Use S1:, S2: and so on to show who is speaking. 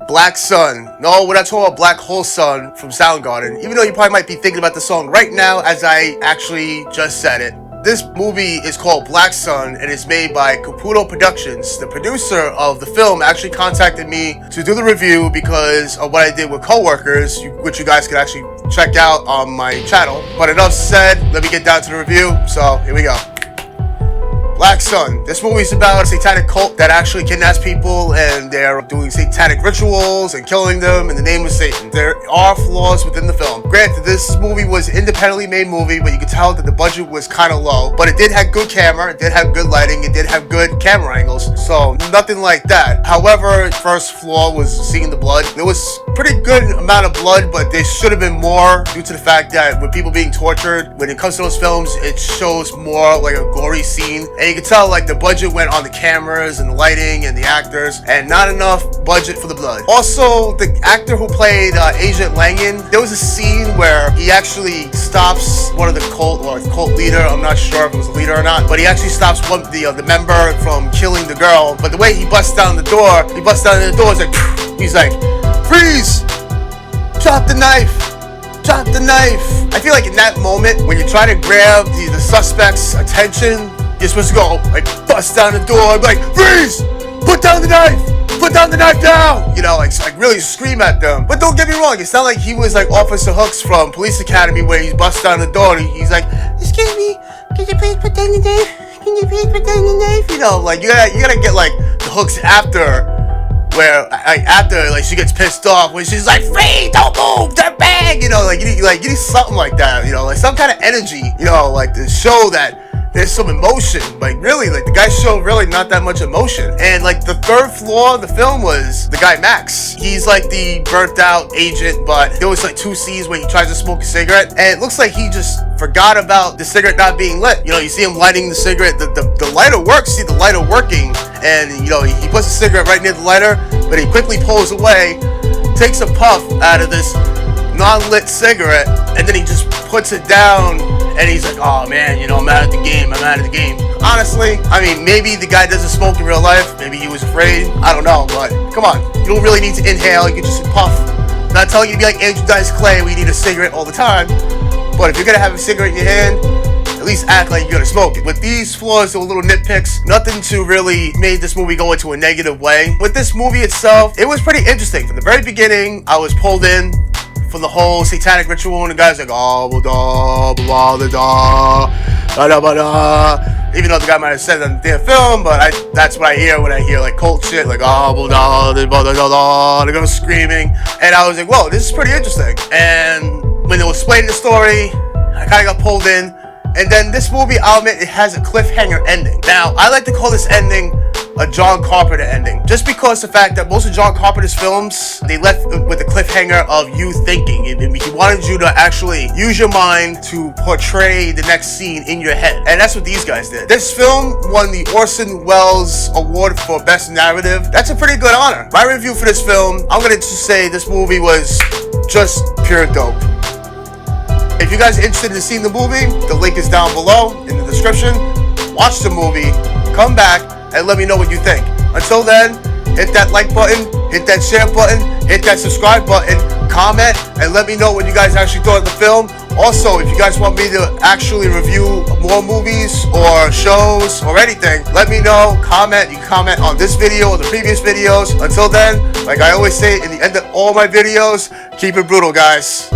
S1: Black Sun. No, we're not talking about Black Hole Sun from Soundgarden, even though you probably might be thinking about the song right now as I actually just said it. This movie is called Black Sun and it's made by Caputo Productions. The producer of the film actually contacted me to do the review because of what I did with coworkers, which you guys can actually check out on my channel. But enough said, let me get down to the review. So here we go. Black Sun. This movie is about a satanic cult that actually kidnaps people and they're doing satanic rituals and killing them in the name of Satan. There are flaws within the film. Granted, this movie was an independently made movie, but you could tell that the budget was kind of low. But it did have good camera, it did have good lighting, it did have good camera angles, so nothing like that. However, first flaw was seeing the blood. There was pretty good amount of blood, but there should have been more due to the fact that with people being tortured, when it comes to those films, it shows more like a gory scene. And you can tell like the budget went on the cameras and the lighting and the actors and not enough budget for the blood. Also, the actor who played Agent Langan, there was a scene where he actually stops one of the cult leader. I'm not sure if it was a leader or not, but he actually stops the member from killing the girl. But the way he busts down the door, is like, he's like, freeze! Drop the knife! Drop the knife! I feel like in that moment, when you try to grab the suspect's attention, you're supposed to go, like, bust down the door, like, freeze! Put down the knife! Put down the knife now! You know, like really scream at them. But don't get me wrong, it's not like he was like Officer Hooks from Police Academy where he's bust down the door and he's like, excuse me, can you please put down the knife? Can you please put down the knife? You know, like, you gotta get, like, the hooks after, where, like, after, like, she gets pissed off when she's like, freeze, don't move, they're bang! You know, like, you need something like that, you know, like, some kind of energy, you know, like, to show that there's some emotion. Like, really, like, the guy showed really not that much emotion. And, like, the third flaw of the film was the guy Max. He's like the burnt out agent, but there was like 2 scenes where he tries to smoke a cigarette and it looks like he just forgot about the cigarette not being lit. You know, you see him lighting the cigarette, the lighter works, see the lighter working, and, you know, he puts the cigarette right near the lighter, but he quickly pulls away, takes a puff out of this non-lit cigarette, and then he just puts it down. And he's like, oh man, you know, I'm out of the game, Honestly, I mean, maybe the guy doesn't smoke in real life, maybe he was afraid, I don't know, but come on, you don't really need to inhale, you can just puff. I'm not telling you to be like Andrew Dice Clay, we need a cigarette all the time, but if you're gonna have a cigarette in your hand, at least act like you're gonna smoke it. With these flaws, there were little nitpicks, nothing to really made this movie go into a negative way. With this movie itself, it was pretty interesting. From the very beginning, I was pulled in for the whole satanic ritual, and the guy's like, oh, blah, blah, blah, blah, blah. Even though the guy might have said that in their film, but that's what I hear when I hear like cult shit, like, oh, blah, blah, blah, blah, blah, they're going screaming, and I was like, whoa, this is pretty interesting. And when they were explaining the story, I kind of got pulled in, and then this movie, I'll admit, it has a cliffhanger ending. Now, I like to call this ending a John Carpenter ending, just because the fact that most of John Carpenter's films, they left with the cliffhanger of you thinking. He wanted you to actually use your mind to portray the next scene in your head, and that's what these guys did. This film won the Orson Welles Award for Best Narrative. That's a pretty good honor. My review for this film, I'm gonna just say this movie was just pure dope. If you guys are interested in seeing the movie, the link is down below in the description. Watch the movie, come back, and let me know what you think. Until then, hit that like button, hit that share button, hit that subscribe button, comment, and let me know what you guys actually thought of the film. Also, if you guys want me to actually review more movies or shows or anything, let me know, comment. You can comment on this video or the previous videos. Until then, like I always say in the end of all my videos, keep it brutal, guys.